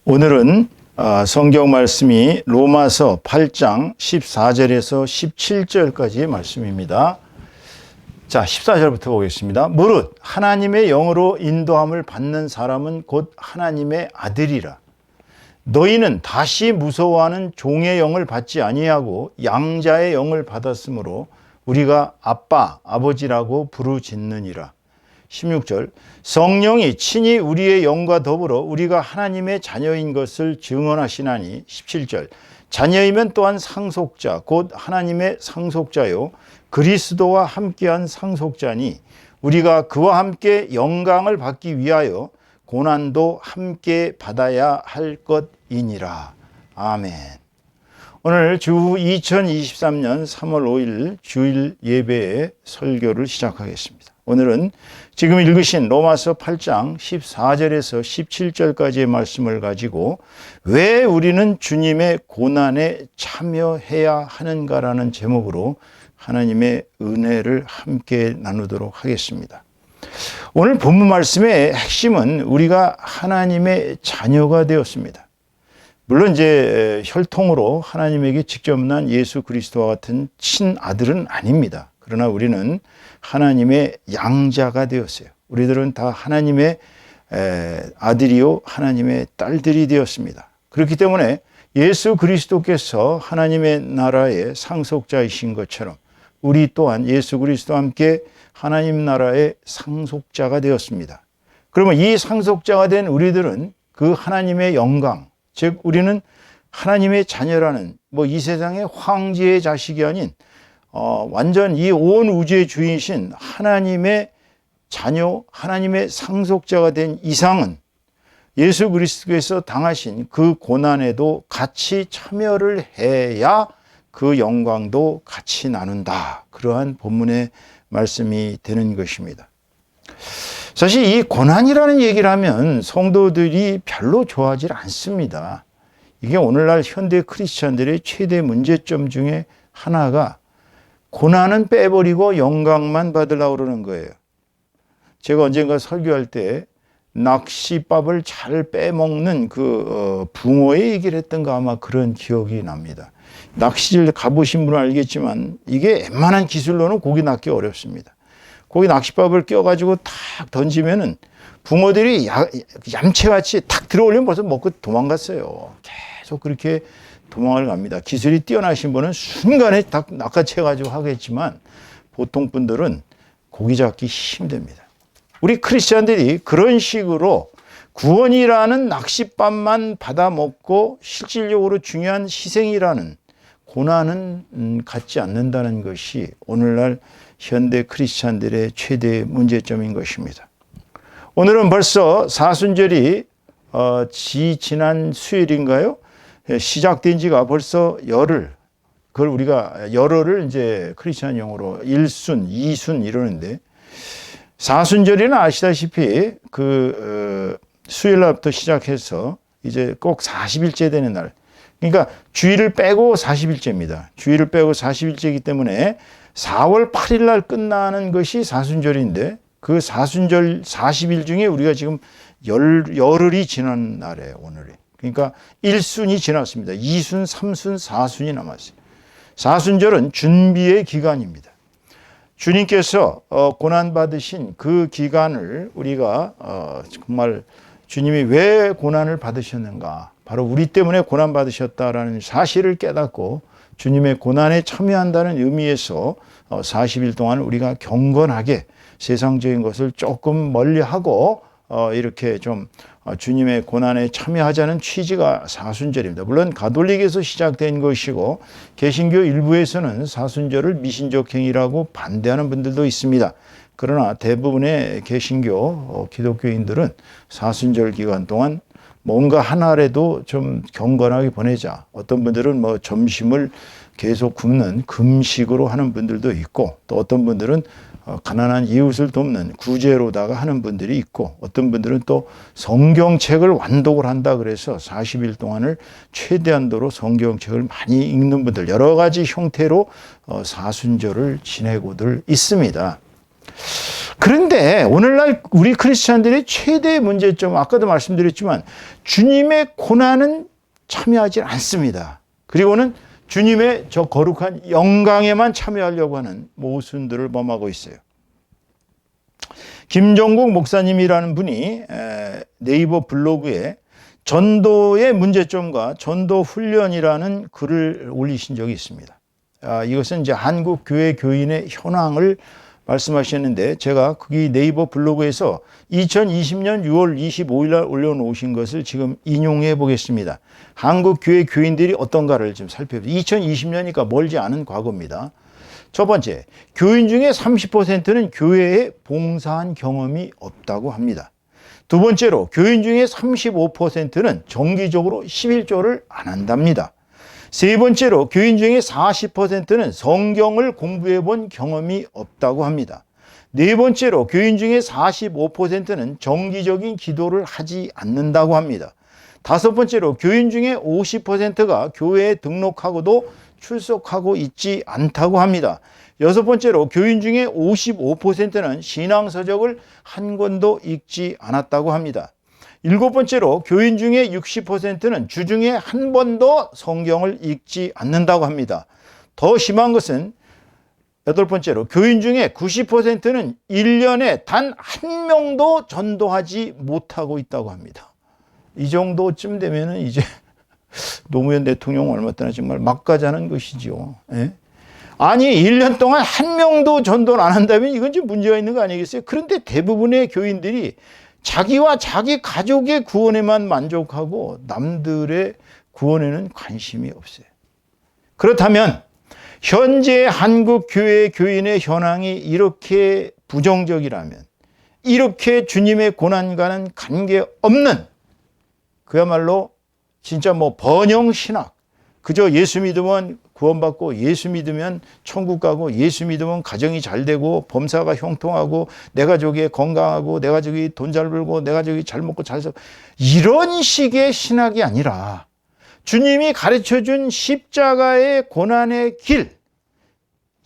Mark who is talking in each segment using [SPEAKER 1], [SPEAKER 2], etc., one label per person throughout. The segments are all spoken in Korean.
[SPEAKER 1] 오늘은 성경 말씀이 로마서 8장 14절에서 17절까지의 말씀입니다. 자, 14절부터 보겠습니다. 무릇 하나님의 영으로 인도함을 받는 사람은 곧 하나님의 아들이라. 너희는 다시 무서워하는 종의 영을 받지 아니하고 양자의 영을 받았으므로 우리가 아빠, 아버지라고 부르짖느니라. 16절 성령이 친히 우리의 영과 더불어 우리가 하나님의 자녀인 것을 증언하시나니. 17절 자녀이면 또한 상속자 곧 하나님의 상속자요 그리스도와 함께한 상속자니 우리가 그와 함께 영광을 받기 위하여 고난도 함께 받아야 할 것이니라. 아멘. 오늘 주 2023년 3월 5일 주일 예배의 설교를 시작하겠습니다. 오늘은 지금 읽으신 로마서 8장 14절에서 17절까지의 말씀을 가지고 왜 우리는 주님의 고난에 참여해야 하는가라는 제목으로 하나님의 은혜를 함께 나누도록 하겠습니다. 오늘 본문 말씀의 핵심은 우리가 하나님의 자녀가 되었습니다. 물론 이제 혈통으로 하나님에게 직접 난 예수 그리스도와 같은 친아들은 아닙니다. 그러나 우리는 하나님의 양자가 되었어요. 우리들은 다 하나님의 아들이요 하나님의 딸들이 되었습니다. 그렇기 때문에 예수 그리스도께서 하나님의 나라의 상속자이신 것처럼 우리 또한 예수 그리스도와 함께 하나님 나라의 상속자가 되었습니다. 그러면 이 상속자가 된 우리들은 그 하나님의 영광, 즉 우리는 하나님의 자녀라는 이 세상의 황제의 자식이 아닌 완전 이 온 우주의 주인이신 하나님의 자녀, 하나님의 상속자가 된 이상은 예수 그리스도께서 당하신 그 고난에도 같이 참여를 해야 그 영광도 같이 나눈다. 그러한 본문의 말씀이 되는 것입니다. 사실 이 고난이라는 얘기를 하면 성도들이 별로 좋아하지 않습니다. 이게 오늘날 현대 크리스찬들의 최대 문제점 중에 하나가 고난은 빼버리고 영광만 받으려고 그러는 거예요. 제가 언젠가 설교할 때 낚시밥을 잘 빼먹는 붕어의 얘기를 했던가 아마 그런 기억이 납니다. 낚시를 가보신 분은 알겠지만 이게 웬만한 기술로는 고기 낚기 어렵습니다. 고기 낚시밥을 껴가지고 탁 던지면은 붕어들이 얌체같이 탁 들어올리면 벌써 먹고 도망갔어요. 계속 그렇게 도망을 갑니다. 기술이 뛰어나신 분은 순간에 딱 낚아채가지고 하겠지만 보통 분들은 고기 잡기 힘듭니다. 우리 크리스찬들이 그런 식으로 구원이라는 낚싯밥만 받아먹고 실질적으로 중요한 희생이라는 고난은 갖지 않는다는 것이 오늘날 현대 크리스찬들의 최대 문제점인 것입니다. 오늘은 벌써 사순절이 지난 수요일인가요? 시작된 지가 벌써 열흘. 그걸 우리가 열흘을 이제 크리스찬 용어로 1순, 2순 이러는데 사순절이는 아시다시피 수요일 날부터 시작해서 이제 꼭 40일째 되는 날. 그러니까 주일을 빼고 40일째입니다. 주일을 빼고 40일째이기 때문에 4월 8일 날 끝나는 것이 사순절인데 그 사순절 40일 중에 우리가 지금 열흘이 지난 날이에요, 오늘이. 그러니까 1순이 지났습니다. 2순, 3순, 4순이 남았어요. 사순절은 준비의 기간입니다. 주님께서 고난받으신 그 기간을 우리가 정말 주님이 왜 고난을 받으셨는가, 바로 우리 때문에 고난받으셨다라는 사실을 깨닫고 주님의 고난에 참여한다는 의미에서 40일 동안 우리가 경건하게 세상적인 것을 조금 멀리하고 이렇게 좀 주님의 고난에 참여하자는 취지가 사순절입니다. 물론 가톨릭에서 시작된 것이고 개신교 일부에서는 사순절을 미신적 행위라고 반대하는 분들도 있습니다. 그러나 대부분의 개신교 기독교인들은 사순절 기간 동안 뭔가 하나라도 좀 경건하게 보내자. 어떤 분들은 점심을 계속 굶는 금식으로 하는 분들도 있고, 또 어떤 분들은 가난한 이웃을 돕는 구제로다가 하는 분들이 있고, 어떤 분들은 또 성경책을 완독을 한다 그래서 40일 동안을 최대한도로 성경책을 많이 읽는 분들, 여러 가지 형태로 사순절을 지내고들 있습니다. 그런데 오늘날 우리 크리스찬들의 최대 문제점, 아까도 말씀드렸지만 주님의 고난은 참여하지 않습니다. 그리고는 주님의 저 거룩한 영광에만 참여하려고 하는 모순들을 범하고 있어요. 김종국 목사님이라는 분이 네이버 블로그에 전도의 문제점과 전도 훈련이라는 글을 올리신 적이 있습니다. 이것은 이제 한국 교회 교인의 현황을 말씀하셨는데, 제가 거기 네이버 블로그에서 2020년 6월 25일 날 올려놓으신 것을 지금 인용해 보겠습니다. 한국 교회 교인들이 어떤가를 좀 살펴보세요. 2020년이니까 멀지 않은 과거입니다. 첫 번째, 교인 중에 30%는 교회에 봉사한 경험이 없다고 합니다. 두 번째로, 교인 중에 35%는 정기적으로 11조를 안 한답니다. 세 번째로, 교인 중에 40%는 성경을 공부해 본 경험이 없다고 합니다. 네 번째로, 교인 중에 45%는 정기적인 기도를 하지 않는다고 합니다. 다섯 번째로, 교인 중에 50%가 교회에 등록하고도 출석하고 있지 않다고 합니다. 여섯 번째로, 교인 중에 55%는 신앙서적을 한 권도 읽지 않았다고 합니다. 일곱 번째로, 교인 중에 60%는 주중에 한 번도 성경을 읽지 않는다고 합니다. 더 심한 것은 여덟 번째로, 교인 중에 90%는 1년에 단 한 명도 전도하지 못하고 있다고 합니다. 이 정도쯤 되면은 이제 노무현 대통령 얼마 전에 정말 막가자는 것이죠. 예? 아니, 1년 동안 한 명도 전도를 안 한다면 이건 좀 문제가 있는 거 아니겠어요? 그런데 대부분의 교인들이 자기와 자기 가족의 구원에만 만족하고 남들의 구원에는 관심이 없어요. 그렇다면 현재 한국 교회 교인의 현황이 이렇게 부정적이라면, 이렇게 주님의 고난과는 관계없는, 그야말로 진짜 뭐 번영 신학, 그저 예수 믿으면 구원받고, 예수 믿으면 천국 가고, 예수 믿으면 가정이 잘 되고, 범사가 형통하고, 내 가족이 건강하고, 내 가족이 돈 잘 벌고, 내 가족이 잘 먹고 잘 살고, 이런 식의 신학이 아니라 주님이 가르쳐준 십자가의 고난의 길,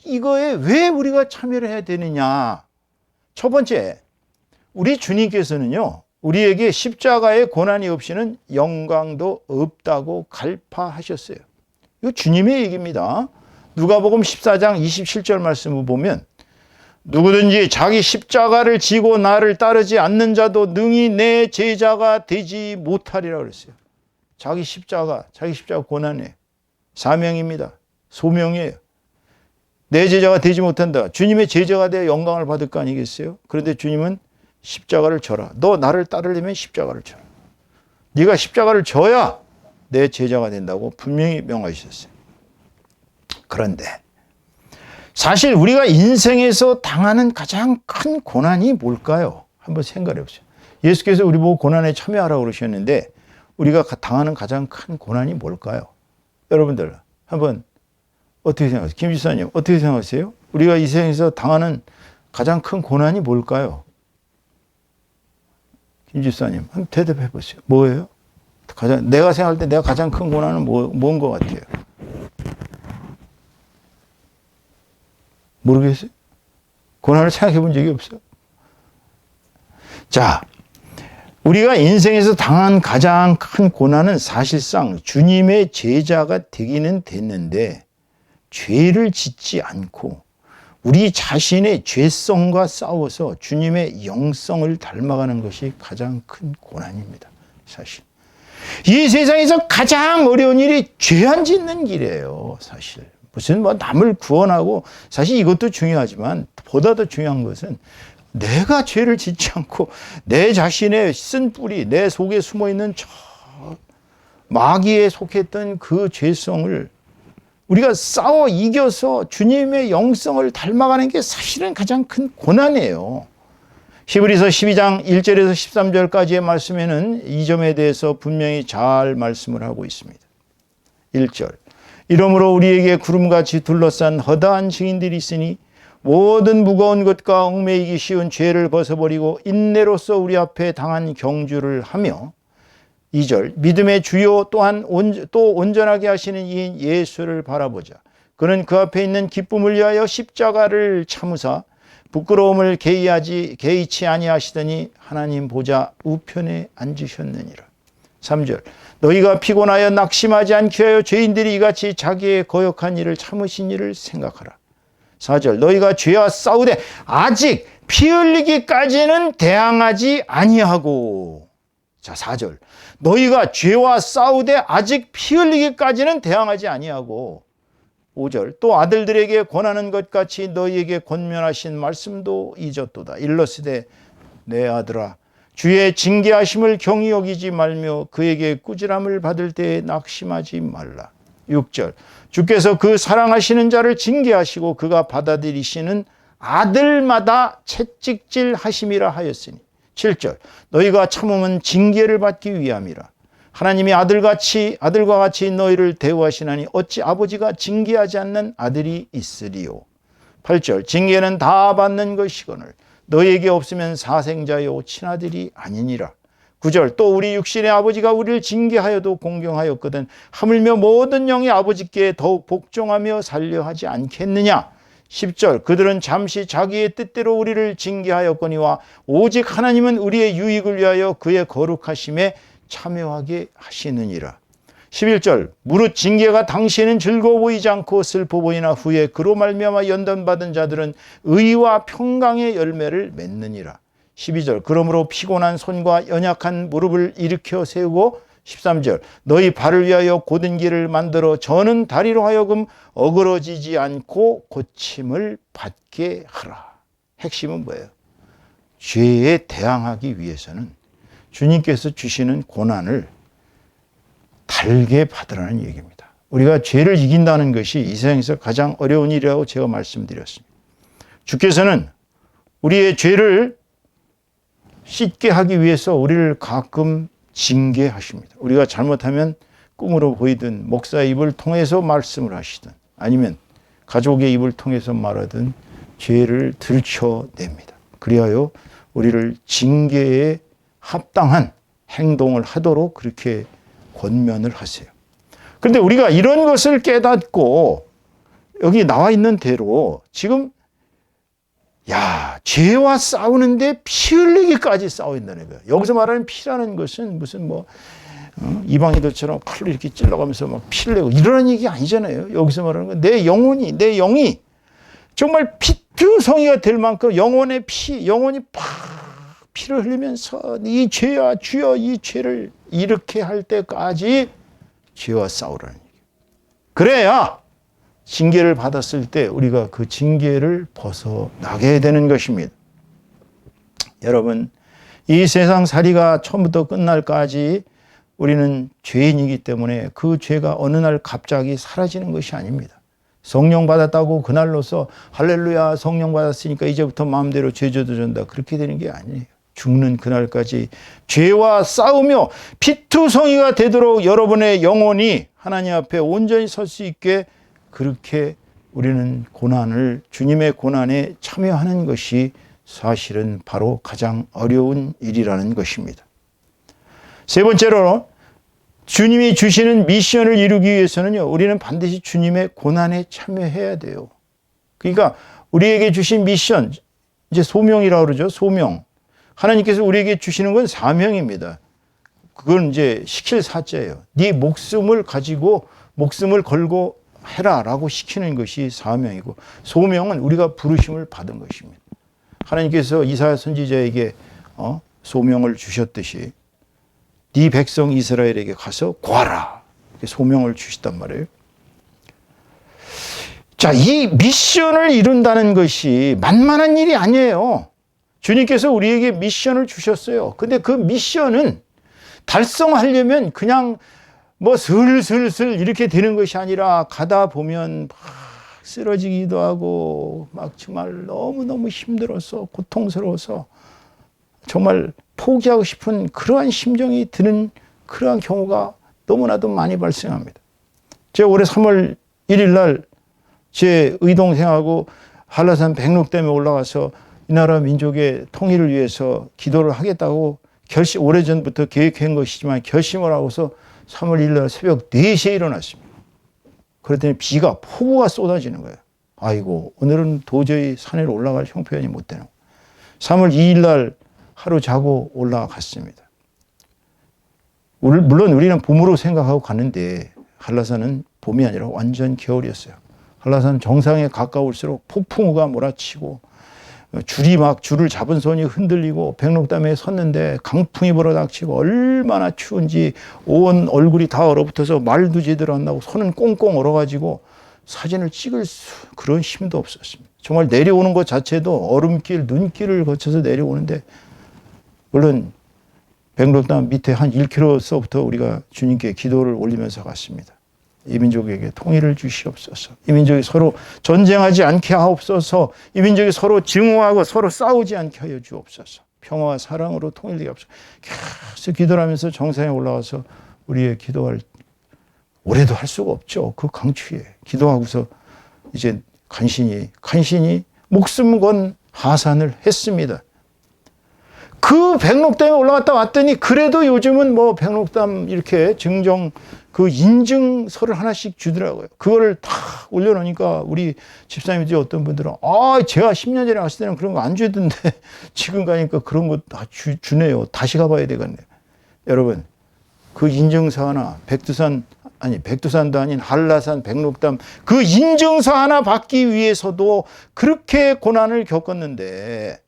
[SPEAKER 1] 이거에 왜 우리가 참여를 해야 되느냐. 첫 번째, 우리 주님께서는요, 우리에게 십자가의 고난이 없이는 영광도 없다고 갈파하셨어요. 이거 주님의 얘기입니다. 누가복음 14장 27절 말씀을 보면, 누구든지 자기 십자가를 지고 나를 따르지 않는 자도 능히 내 제자가 되지 못하리라 그랬어요. 자기 십자가 고난이에요. 사명입니다. 소명이에요. 내 제자가 되지 못한다. 주님의 제자가 되어 영광을 받을 거 아니겠어요? 그런데 주님은 십자가를 져라. 너 나를 따르려면 십자가를 져라. 네가 십자가를 져야 내 제자가 된다고 분명히 명하셨어요. 그런데 사실 우리가 인생에서 당하는 가장 큰 고난이 뭘까요? 한번 생각해 보세요. 예수께서 우리 보고 고난에 참여하라고 그러셨는데 우리가 당하는 가장 큰 고난이 뭘까요? 여러분들 한번 어떻게 생각하세요? 김 지사님 어떻게 생각하세요? 우리가 이 세상에서 당하는 가장 큰 고난이 뭘까요? 김 지사님 한번 대답해 보세요. 뭐예요? 내가 생각할 때 내가 가장 큰 고난은 뭔 것 같아요? 모르겠어요? 고난을 생각해 본 적이 없어요. 자, 우리가 인생에서 당한 가장 큰 고난은 사실상 주님의 제자가 되기는 됐는데 죄를 짓지 않고 우리 자신의 죄성과 싸워서 주님의 영성을 닮아가는 것이 가장 큰 고난입니다. 사실. 이 세상에서 가장 어려운 일이 죄 안 짓는 길이에요. 사실. 무슨 뭐 남을 구원하고 사실 이것도 중요하지만 보다 더 중요한 것은 내가 죄를 짓지 않고 내 자신의 쓴 뿌리, 내 속에 숨어있는 저 마귀에 속했던 그 죄성을 우리가 싸워 이겨서 주님의 영성을 닮아가는 게 사실은 가장 큰 고난이에요. 히브리서 12장 1절에서 13절까지의 말씀에는 이 점에 대해서 분명히 잘 말씀을 하고 있습니다. 1절. 이러므로 우리에게 구름같이 둘러싼 허다한 증인들이 있으니 모든 무거운 것과 얽매이기 쉬운 죄를 벗어버리고 인내로서 우리 앞에 당한 경주를 하며 2절. 믿음의 주요 또한 또 온전하게 하시는 이인 예수를 바라보자. 그는 그 앞에 있는 기쁨을 위하여 십자가를 참으사 부끄러움을 개의치 아니하시더니 하나님 보좌 우편에 앉으셨느니라. 3절 너희가 피곤하여 낙심하지 않게 하여 죄인들이 이같이 자기의 거역한 일을 참으신 일을 생각하라. 4절 너희가 죄와 싸우되 아직 피 흘리기까지는 대항하지 아니하고. 자, 4절 너희가 죄와 싸우되 아직 피 흘리기까지는 대항하지 아니하고. 5절 또 아들들에게 권하는 것 같이 너희에게 권면하신 말씀도 잊었도다. 일러스되 내 아들아 주의 징계하심을 경히 여기지 말며 그에게 꾸지람을 받을 때에 낙심하지 말라. 6절 주께서 그 사랑하시는 자를 징계하시고 그가 받아들이시는 아들마다 채찍질 하심이라 하였으니. 7절 너희가 참음은 징계를 받기 위함이라. 하나님이 아들과 같이 너희를 대우하시나니 어찌 아버지가 징계하지 않는 아들이 있으리요. 8절 징계는 다 받는 것이거늘 너희에게 없으면 사생자요 친아들이 아니니라. 9절 또 우리 육신의 아버지가 우리를 징계하여도 공경하였거든 하물며 모든 영의 아버지께 더욱 복종하며 살려 하지 않겠느냐. 10절 그들은 잠시 자기의 뜻대로 우리를 징계하였거니와 오직 하나님은 우리의 유익을 위하여 그의 거룩하심에 참여하게 하시느니라. 11절 무릇 징계가 당시에는 즐거워 보이지 않고 슬퍼 보이나 후에 그로 말미암아 연단받은 자들은 의와 평강의 열매를 맺느니라. 12절 그러므로 피곤한 손과 연약한 무릎을 일으켜 세우고. 13절 너희 발을 위하여 곧은 길을 만들어 저는 다리로 하여금 어그러지지 않고 고침을 받게 하라. 핵심은 뭐예요? 죄에 대항하기 위해서는 주님께서 주시는 고난을 달게 받으라는 얘기입니다. 우리가 죄를 이긴다는 것이 이 세상에서 가장 어려운 일이라고 제가 말씀드렸습니다. 주께서는 우리의 죄를 씻게 하기 위해서 우리를 가끔 징계하십니다. 우리가 잘못하면 꿈으로 보이든 목사의 입을 통해서 말씀을 하시든 아니면 가족의 입을 통해서 말하든 죄를 들춰냅니다. 그리하여 우리를 징계에 합당한 행동을 하도록 그렇게 권면을 하세요. 그런데 우리가 이런 것을 깨닫고 여기 나와 있는 대로 지금 죄와 싸우는데 피 흘리기까지 싸운다는 거예요. 여기서 말하는 피라는 것은 무슨 이방인들처럼 칼로 이렇게 찔러가면서 막 피를 내고 이러는 얘기 아니잖아요. 여기서 말하는 건 내 영이 정말 피투성이가 될 만큼 영혼이 팍 피를 흘리면서 이 죄야 주여 이 죄를 이렇게 할 때까지 죄와 싸우라는 얘기예요. 그래야 징계를 받았을 때 우리가 그 징계를 벗어나게 되는 것입니다. 여러분, 이 세상 살이가 처음부터 끝날까지 우리는 죄인이기 때문에 그 죄가 어느 날 갑자기 사라지는 것이 아닙니다. 성령 받았다고 그날로서 할렐루야 성령 받았으니까 이제부터 마음대로 죄 져도 된다 그렇게 되는 게 아니에요. 죽는 그날까지 죄와 싸우며 피투성이가 되도록 여러분의 영혼이 하나님 앞에 온전히 설 수 있게 그렇게 우리는 주님의 고난에 참여하는 것이 사실은 바로 가장 어려운 일이라는 것입니다. 세 번째로 주님이 주시는 미션을 이루기 위해서는요, 우리는 반드시 주님의 고난에 참여해야 돼요. 그러니까 우리에게 주신 미션, 이제 소명이라고 그러죠. 소명. 하나님께서 우리에게 주시는 건 사명입니다. 그건 이제 시킬 사자예요. 네 목숨을 걸고 해라라고 시키는 것이 사명이고, 소명은 우리가 부르심을 받은 것입니다. 하나님께서 이사야 선지자에게 소명을 주셨듯이 네 백성 이스라엘에게 가서 구하라 이렇게 소명을 주셨단 말이에요. 자, 이 미션을 이룬다는 것이 만만한 일이 아니에요. 주님께서 우리에게 미션을 주셨어요. 근데 그 미션은 달성하려면 그냥 슬슬슬 이렇게 되는 것이 아니라 가다 보면 막 쓰러지기도 하고 막 정말 너무너무 힘들어서 고통스러워서 정말 포기하고 싶은 그러한 심정이 드는 그러한 경우가 너무나도 많이 발생합니다. 제가 올해 3월 1일 날 제 의동생하고 한라산 백록댐에 올라가서 이 나라 민족의 통일을 위해서 기도를 하겠다고 오래전부터 계획한 것이지만 결심을 하고서 3월 1일 날 새벽 4시에 일어났습니다. 그랬더니 폭우가 쏟아지는 거예요. 아이고 오늘은 도저히 산에 올라갈 형편이 못 되는 3월 2일 날 하루 자고 올라갔습니다. 물론 우리는 봄으로 생각하고 갔는데 한라산은 봄이 아니라 완전 겨울이었어요. 한라산 정상에 가까울수록 폭풍우가 몰아치고 줄을 잡은 손이 흔들리고 백록담에 섰는데 강풍이 불어닥치고 얼마나 추운지 온 얼굴이 다 얼어붙어서 말도 제대로 안 나고 손은 꽁꽁 얼어가지고 사진을 찍을 그런 힘도 없었습니다. 정말 내려오는 것 자체도 얼음길, 눈길을 거쳐서 내려오는데 물론 백록담 밑에 한 1km서부터 우리가 주님께 기도를 올리면서 갔습니다. 이 민족에게 통일을 주시옵소서. 이 민족이 서로 전쟁하지 않게 하옵소서. 이 민족이 서로 증오하고 서로 싸우지 않게 하여 주옵소서. 평화와 사랑으로 통일되게 하옵소서. 계속 기도를 하면서 정상에 올라와서 우리의 기도할 오래도 할 수가 없죠. 그 강추에 기도하고서 이제 간신히 목숨 건 하산을 했습니다. 그 백록담에 올라갔다 왔더니 그래도 요즘은 뭐 백록담 이렇게 증정 그 인증서를 하나씩 주더라고요. 그거를 다 올려놓으니까 우리 집사님들이 어떤 분들은 제가 10년 전에 갔을 때는 그런 거 안 주던데 지금 가니까 그런 거 다 주네요. 다시 가봐야 되겠네요. 여러분 그 인증서 하나 백두산도 아닌 한라산 백록담 그 인증서 하나 받기 위해서도 그렇게 고난을 겪었는데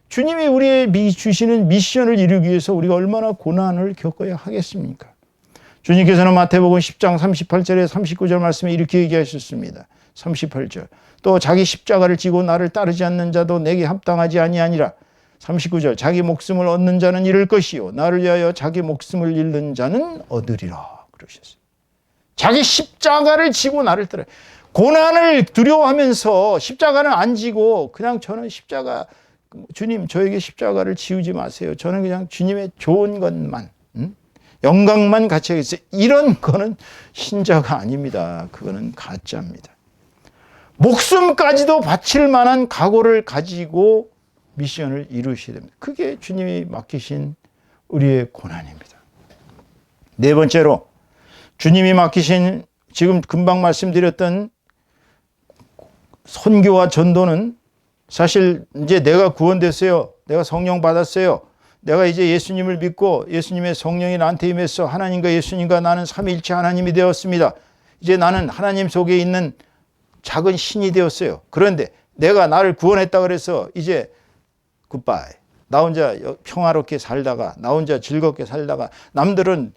[SPEAKER 1] 주님이 우리의 주시는 미션을 이루기 위해서 우리가 얼마나 고난을 겪어야 하겠습니까? 주님께서는 마태복음 10장 38절에 39절 말씀에 이렇게 얘기하셨습니다. 38절 또 자기 십자가를 지고 나를 따르지 않는 자도 내게 합당하지 아니하니라. 39절 자기 목숨을 얻는 자는 잃을 것이요 나를 위하여 자기 목숨을 잃는 자는 얻으리라 그러셨어요. 자기 십자가를 지고 나를 따라 고난을 두려워하면서 십자가는 안 지고 그냥 저는 주님 저에게 십자가를 지우지 마세요. 저는 그냥 주님의 좋은 것만 영광만 같이 하겠어요. 이런 거는 신자가 아닙니다. 그거는 가짜입니다. 목숨까지도 바칠 만한 각오를 가지고 미션을 이루셔야 됩니다. 그게 주님이 맡기신 우리의 고난입니다. 네 번째로 주님이 맡기신 지금 금방 말씀드렸던 선교와 전도는 사실 이제 내가 구원됐어요. 내가 성령 받았어요. 내가 이제 예수님을 믿고 예수님의 성령이 나한테 임해서 하나님과 예수님과 나는 삼위일체 하나님이 되었습니다. 이제 나는 하나님 속에 있는 작은 신이 되었어요. 그런데 내가 나를 구원했다 그래서 이제 굿바이. 나 혼자 평화롭게 살다가 나 혼자 즐겁게 살다가 남들은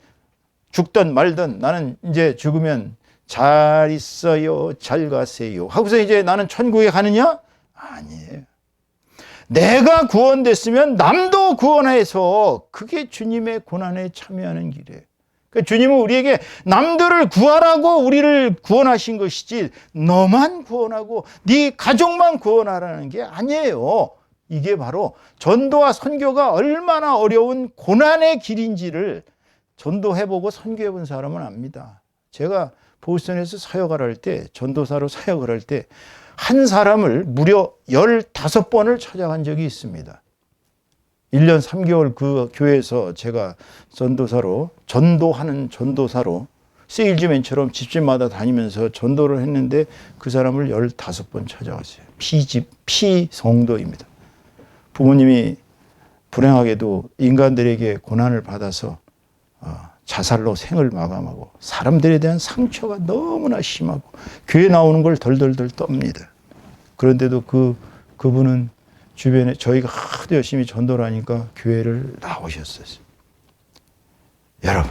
[SPEAKER 1] 죽든 말든 나는 이제 죽으면 잘 있어요. 잘 가세요. 하고서 이제 나는 천국에 가느냐? 아니에요. 내가 구원됐으면 남도 구원해서 그게 주님의 고난에 참여하는 길이에요. 그러니까 주님은 우리에게 남들을 구하라고 우리를 구원하신 것이지 너만 구원하고 네 가족만 구원하라는 게 아니에요. 이게 바로 전도와 선교가 얼마나 어려운 고난의 길인지를 전도해보고 선교해본 사람은 압니다. 제가 보스턴에서 사역을 할 때 전도사로 사역을 할 때 한 사람을 무려 15번을 찾아간 적이 있습니다. 1년 3개월 그 교회에서 제가 전도하는 전도사로 세일즈맨처럼 집집마다 다니면서 전도를 했는데 그 사람을 15번 찾아갔어요. 피성도입니다. 부모님이 불행하게도 인간들에게 고난을 받아서 자살로 생을 마감하고 사람들에 대한 상처가 너무나 심하고 교회 나오는 걸 덜덜덜 떱니다. 그런데도 그분은 주변에 저희가 하도 열심히 전도를 하니까 교회를 나오셨어요. 여러분,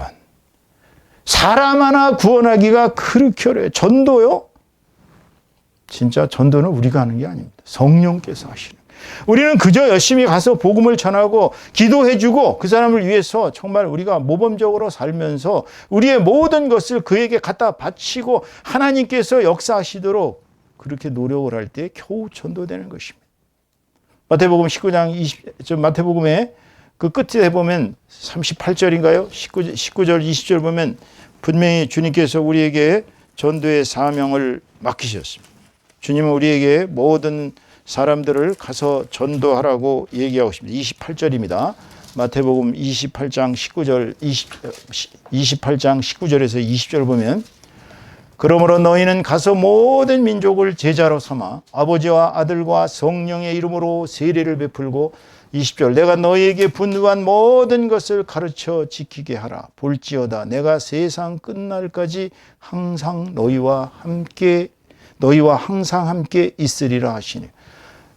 [SPEAKER 1] 사람 하나 구원하기가 그렇게 어려워요. 전도요? 진짜 전도는 우리가 하는 게 아닙니다. 성령께서 하시는. 우리는 그저 열심히 가서 복음을 전하고 기도해주고 그 사람을 위해서 정말 우리가 모범적으로 살면서 우리의 모든 것을 그에게 갖다 바치고 하나님께서 역사하시도록 그렇게 노력을 할 때 겨우 전도되는 것입니다. 마태복음 19장 마태복음의 그 끝에 보면 38절인가요? 19절 20절 보면 분명히 주님께서 우리에게 전도의 사명을 맡기셨습니다. 주님은 우리에게 모든 사람들을 가서 전도하라고 얘기하고 있습니다. 28절입니다. 마태복음 28장 19절에서 20절 보면 그러므로 너희는 가서 모든 민족을 제자로 삼아 아버지와 아들과 성령의 이름으로 세례를 베풀고 20절 내가 너희에게 분부한 모든 것을 가르쳐 지키게 하라. 볼지어다 내가 세상 끝날까지 항상 너희와 항상 함께 있으리라 하시니.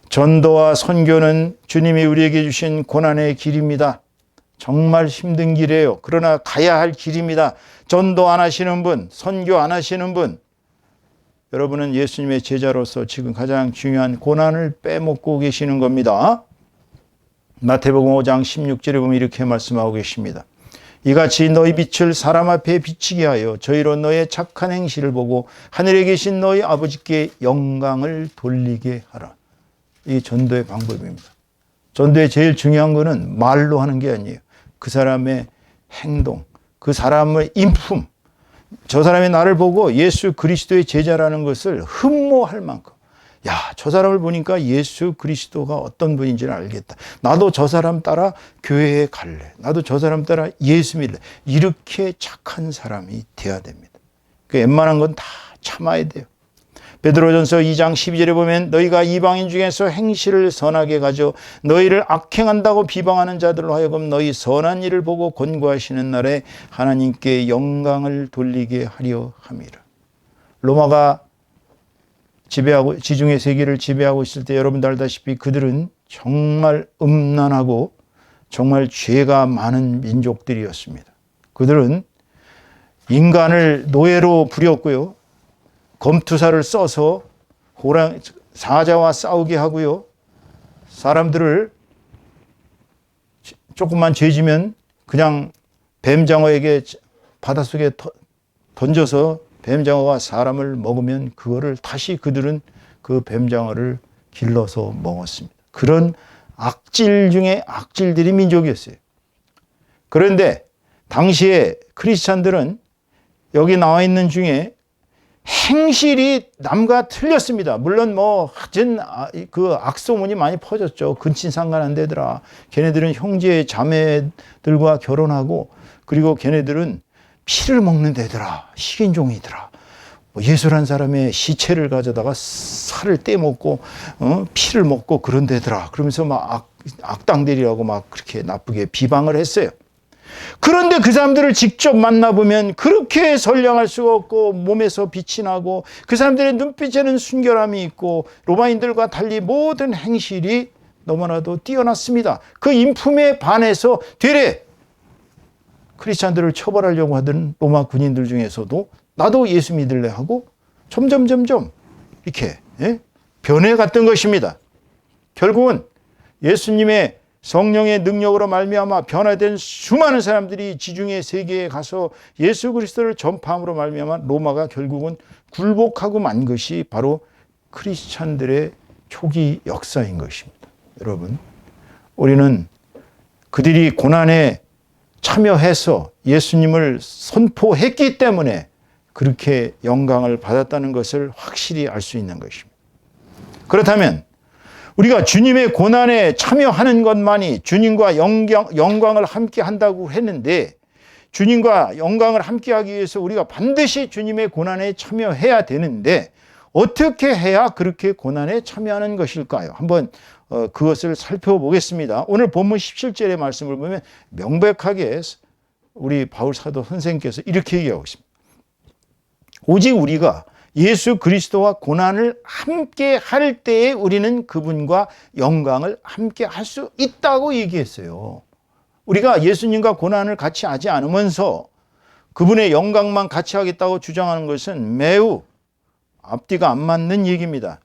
[SPEAKER 1] 전도와 선교는 주님이 우리에게 주신 고난의 길입니다. 정말 힘든 길이에요. 그러나 가야 할 길입니다. 전도 안 하시는 분, 선교 안 하시는 분, 여러분은 예수님의 제자로서 지금 가장 중요한 고난을 빼먹고 계시는 겁니다. 마태복음 5장 16절에 보면 이렇게 말씀하고 계십니다. 이같이 너희 빛을 사람 앞에 비치게 하여 저희로 너의 착한 행실을 보고 하늘에 계신 너희 아버지께 영광을 돌리게 하라. 이 전도의 방법입니다. 전도의 제일 중요한 것은 말로 하는 게 아니에요. 그 사람의 행동, 그 사람의 인품, 저 사람이 나를 보고 예수 그리스도의 제자라는 것을 흠모할 만큼, 야, 저 사람을 보니까 예수 그리스도가 어떤 분인지를 알겠다. 나도 저 사람 따라 교회에 갈래. 나도 저 사람 따라 예수 믿을래. 이렇게 착한 사람이 돼야 됩니다. 그 웬만한 건 다 참아야 돼요. 베드로전서 2장 12절에 보면 너희가 이방인 중에서 행실을 선하게 가져 너희를 악행한다고 비방하는 자들로 하여금 너희 선한 일을 보고 권고하시는 날에 하나님께 영광을 돌리게 하려 함이라. 로마가 지중해 세계를 지배하고 있을 때 여러분도 알다시피 그들은 정말 음란하고 정말 죄가 많은 민족들이었습니다. 그들은 인간을 노예로 부렸고요. 검투사를 써서 사자와 싸우게 하고요. 사람들을 조금만 죄지면 그냥 뱀장어에게 바닷속에 던져서 뱀장어가 사람을 먹으면 그거를 다시 그들은 그 뱀장어를 길러서 먹었습니다. 그런 악질 중에 악질들이 민족이었어요. 그런데 당시에 크리스찬들은 여기 나와 있는 중에 행실이 남과 틀렸습니다. 물론 그 악소문이 많이 퍼졌죠. 근친상간한 데더라. 걔네들은 형제 자매들과 결혼하고 그리고 걔네들은 피를 먹는 데더라. 식인종이더라. 예술한 사람의 시체를 가져다가 살을 떼먹고 피를 먹고 그런 데더라. 그러면서 악당들이라고 그렇게 나쁘게 비방을 했어요. 그런데 그 사람들을 직접 만나보면 그렇게 선량할 수가 없고 몸에서 빛이 나고 그 사람들의 눈빛에는 순결함이 있고 로마인들과 달리 모든 행실이 너무나도 뛰어났습니다. 그 인품에 반해서 되레 크리스찬들을 처벌하려고 하던 로마 군인들 중에서도 나도 예수 믿을래 하고 점점 이렇게 변해갔던 것입니다. 결국은 예수님의 성령의 능력으로 말미암아 변화된 수많은 사람들이 지중해 세계에 가서 예수 그리스도를 전파함으로 말미암아 로마가 결국은 굴복하고 만 것이 바로 크리스찬들의 초기 역사인 것입니다. 여러분, 우리는 그들이 고난에 참여해서 예수님을 선포했기 때문에 그렇게 영광을 받았다는 것을 확실히 알 수 있는 것입니다. 그렇다면 우리가 주님의 고난에 참여하는 것만이 주님과 영광을 함께 한다고 했는데 주님과 영광을 함께 하기 위해서 우리가 반드시 주님의 고난에 참여해야 되는데 어떻게 해야 그렇게 고난에 참여하는 것일까요? 한번 그것을 살펴보겠습니다. 오늘 본문 17절의 말씀을 보면 명백하게 우리 바울 사도 선생님께서 이렇게 얘기하고 있습니다. 오직 우리가 예수 그리스도와 고난을 함께 할 때에 우리는 그분과 영광을 함께 할 수 있다고 얘기했어요. 우리가 예수님과 고난을 같이 하지 않으면서 그분의 영광만 같이 하겠다고 주장하는 것은 매우 앞뒤가 안 맞는 얘기입니다.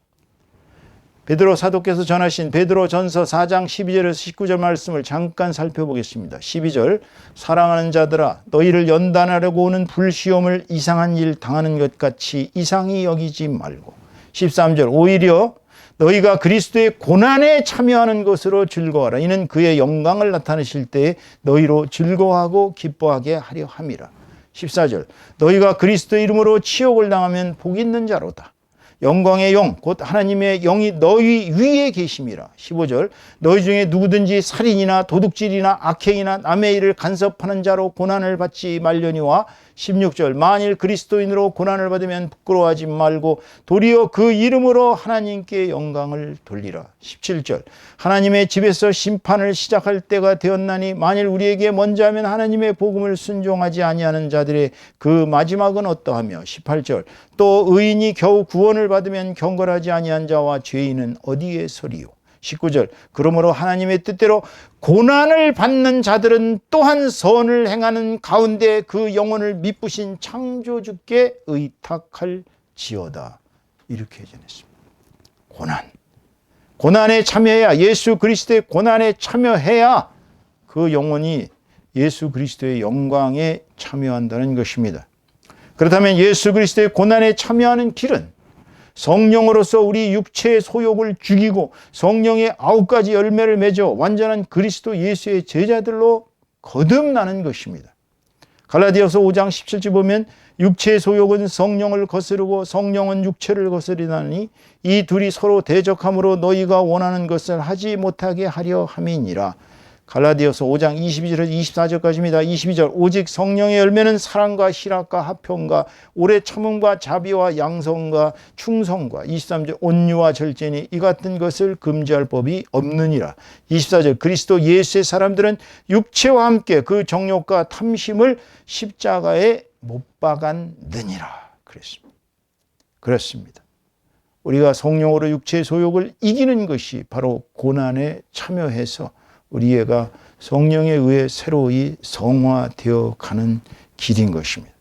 [SPEAKER 1] 베드로 사도께서 전하신 베드로전서 4장 12절에서 19절 말씀을 잠깐 살펴보겠습니다. 12절 사랑하는 자들아 너희를 연단하려고 오는 불시험을 이상한 일 당하는 것 같이 이상히 여기지 말고 13절 오히려 너희가 그리스도의 고난에 참여하는 것으로 즐거워하라. 이는 그의 영광을 나타내실 때에 너희로 즐거워하고 기뻐하게 하려 함이라. 14절 너희가 그리스도의 이름으로 치욕을 당하면 복 있는 자로다. 영광의 영 곧 하나님의 영이 너희 위에 계심이라. 15절 너희 중에 누구든지 살인이나 도둑질이나 악행이나 남의 일을 간섭하는 자로 고난을 받지 말려니와. 16절 만일 그리스도인으로 고난을 받으면 부끄러워하지 말고 도리어 그 이름으로 하나님께 영광을 돌리라. 17절 하나님의 집에서 심판을 시작할 때가 되었나니 만일 우리에게 먼저 하면 하나님의 복음을 순종하지 아니하는 자들의 그 마지막은 어떠하며. 18절 또 의인이 겨우 구원을 받으면 경건하지 아니한 자와 죄인은 어디에 서리요. 19절 그러므로 하나님의 뜻대로 고난을 받는 자들은 또한 선을 행하는 가운데 그 영혼을 미쁘신 창조주께 의탁할지어다. 이렇게 전했습니다. 고난에 참여해야, 예수 그리스도의 고난에 참여해야 그 영혼이 예수 그리스도의 영광에 참여한다는 것입니다. 그렇다면 예수 그리스도의 고난에 참여하는 길은 성령으로서 우리 육체의 소욕을 죽이고 성령의 9가지 열매를 맺어 완전한 그리스도 예수의 제자들로 거듭나는 것입니다. 갈라디아서 5장 17절 보면 육체의 소욕은 성령을 거스르고 성령은 육체를 거스리나니 이 둘이 서로 대적함으로 너희가 원하는 것을 하지 못하게 하려 함이니라. 갈라디아서 5장 22절에서 24절까지입니다. 22절 오직 성령의 열매는 사랑과 희락과 화평과 오래 참음과 자비와 양성과 충성과. 23절 온유와 절제니 이 같은 것을 금지할 법이 없느니라. 24절 그리스도 예수의 사람들은 육체와 함께 그 정욕과 탐심을 십자가에 못 박았느니라. 그렇습니다. 우리가 성령으로 육체의 소욕을 이기는 것이 바로 고난에 참여해서 우리가 성령에 의해 새로이 성화되어 가는 길인 것입니다.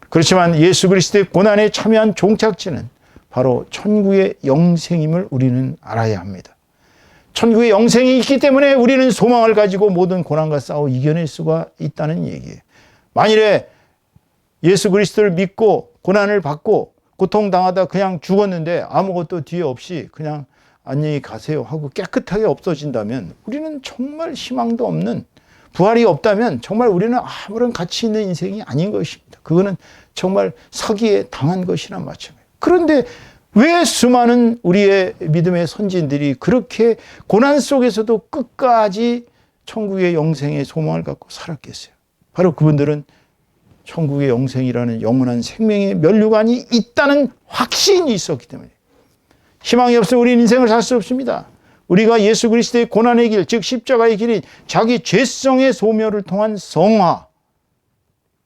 [SPEAKER 1] 그렇지만 예수 그리스도의 고난에 참여한 종착지는 바로 천국의 영생임을 우리는 알아야 합니다. 천국의 영생이 있기 때문에 우리는 소망을 가지고 모든 고난과 싸워 이겨낼 수가 있다는 얘기예요. 만일에 예수 그리스도를 믿고 고난을 받고 고통당하다 그냥 죽었는데 아무것도 뒤에 없이 그냥 안녕히 가세요 하고 깨끗하게 없어진다면 우리는 정말 희망도 없는, 부활이 없다면 정말 우리는 아무런 가치 있는 인생이 아닌 것입니다. 그거는 정말 사기에 당한 것이나 마찬가지예요. 그런데 왜 수많은 우리의 믿음의 선진들이 그렇게 고난 속에서도 끝까지 천국의 영생의 소망을 갖고 살았겠어요? 바로 그분들은 천국의 영생이라는 영원한 생명의 면류관이 있다는 확신이 있었기 때문에. 희망이 없으면 우리 인생을 살 수 없습니다. 우리가 예수 그리스도의 고난의 길, 즉 십자가의 길인 자기 죄성의 소멸을 통한 성화,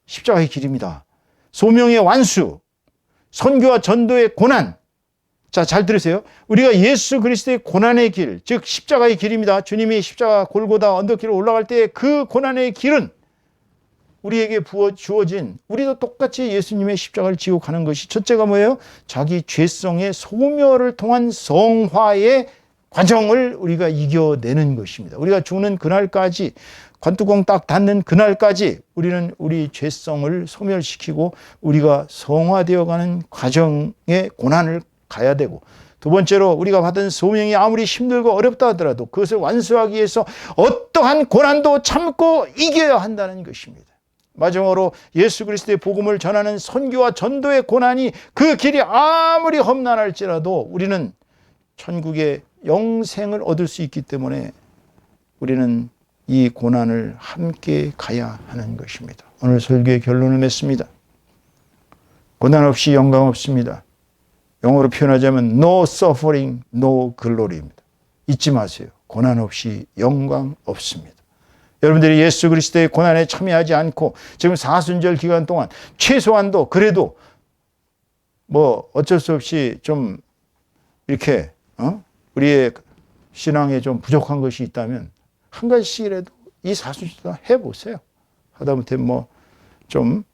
[SPEAKER 1] 십자가의 길입니다. 소명의 완수, 선교와 전도의 고난. 자, 잘 들으세요. 우리가 예수 그리스도의 고난의 길, 즉 십자가의 길입니다. 주님이 십자가 골고다 언덕길을 올라갈 때 그 고난의 길은 우리에게 주어진, 우리도 똑같이 예수님의 십자가를 지고 가는 것이 첫째가 뭐예요? 자기 죄성의 소멸을 통한 성화의 과정을 우리가 이겨내는 것입니다. 우리가 죽는 그날까지, 관뚜껑 딱 닫는 그날까지 우리는 우리 죄성을 소멸시키고 우리가 성화되어가는 과정의 고난을 가야 되고, 두 번째로 우리가 받은 소명이 아무리 힘들고 어렵다 하더라도 그것을 완수하기 위해서 어떠한 고난도 참고 이겨야 한다는 것입니다. 마지막으로 예수 그리스도의 복음을 전하는 선교와 전도의 고난이 그 길이 아무리 험난할지라도 우리는 천국의 영생을 얻을 수 있기 때문에 우리는 이 고난을 함께 가야 하는 것입니다. 오늘 설교의 결론을 맺습니다. 고난 없이 영광 없습니다. 영어로 표현하자면 no suffering, no glory입니다. 잊지 마세요. 고난 없이 영광 없습니다. 여러분들이 예수 그리스도의 고난에 참여하지 않고 지금 사순절 기간 동안 최소한도 그래도 뭐 어쩔 수 없이 좀 이렇게 우리의 신앙에 좀 부족한 것이 있다면 한 가지씩이라도 이 사순절 동안 해보세요. 하다못해 뭐 좀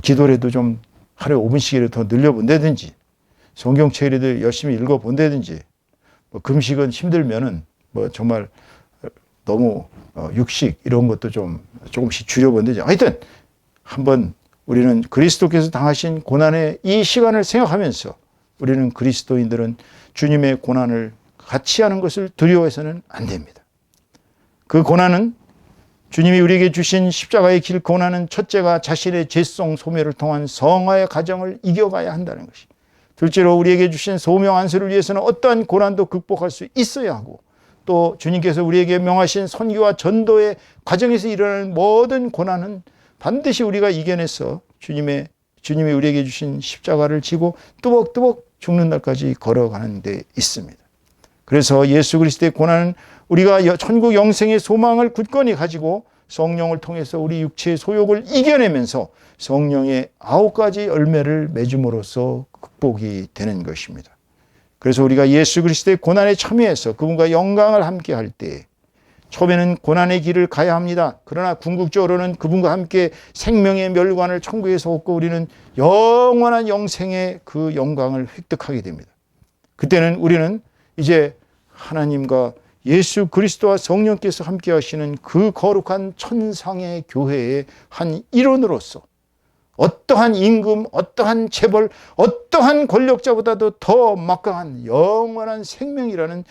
[SPEAKER 1] 기도라도 좀 하루에 5분씩이라도 더 늘려본다든지, 성경책이라도 열심히 읽어본다든지, 뭐 금식은 힘들면은 뭐 정말 너무 육식 이런 것도 좀 조금씩 줄여본다든지, 하여튼 한번 우리는 그리스도께서 당하신 고난의 이 시간을 생각하면서 우리는 그리스도인들은 주님의 고난을 같이 하는 것을 두려워해서는 안 됩니다. 그 고난은 주님이 우리에게 주신 십자가의 길 고난은 첫째가 자신의 죄성 소멸을 통한 성화의 과정을 이겨가야 한다는 것이, 둘째로 우리에게 주신 소명 안수를 위해서는 어떠한 고난도 극복할 수 있어야 하고, 또 주님께서 우리에게 명하신 선교와 전도의 과정에서 일어나는 모든 고난은 반드시 우리가 이겨내서 주님이 우리에게 주신 십자가를 지고 뚜벅뚜벅 죽는 날까지 걸어가는 데 있습니다. 그래서 예수 그리스도의 고난은 우리가 천국 영생의 소망을 굳건히 가지고 성령을 통해서 우리 육체의 소욕을 이겨내면서 성령의 9가지 열매를 맺음으로써 극복이 되는 것입니다. 그래서 우리가 예수 그리스도의 고난에 참여해서 그분과 영광을 함께 할 때, 처음에는 고난의 길을 가야 합니다. 그러나 궁극적으로는 그분과 함께 생명의 멸관을 천국에서 얻고 우리는 영원한 영생의 그 영광을 획득하게 됩니다. 그때는 우리는 이제 하나님과 예수 그리스도와 성령께서 함께 하시는 그 거룩한 천상의 교회의 한 일원으로서 어떠한 임금, 어떠한 재벌, 어떠한 권력자보다도 더 막강한 영원한 생명이라는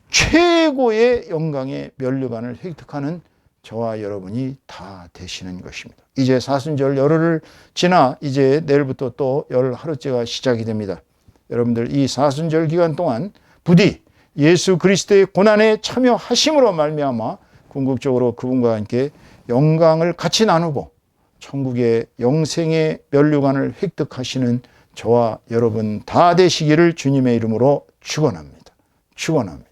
[SPEAKER 1] 최고의 영광의 면류관을 획득하는 저와 여러분이 다 되시는 것입니다. 이제 사순절 열흘을 지나 이제 내일부터 또 열 하루째가 시작이 됩니다. 여러분들 이 사순절 기간 동안 부디 예수 그리스도의 고난에 참여하심으로 말미암아 궁극적으로 그분과 함께 영광을 같이 나누고 천국의 영생의 면류관을 획득하시는 저와 여러분 다 되시기를 주님의 이름으로 축원합니다. 축원합니다.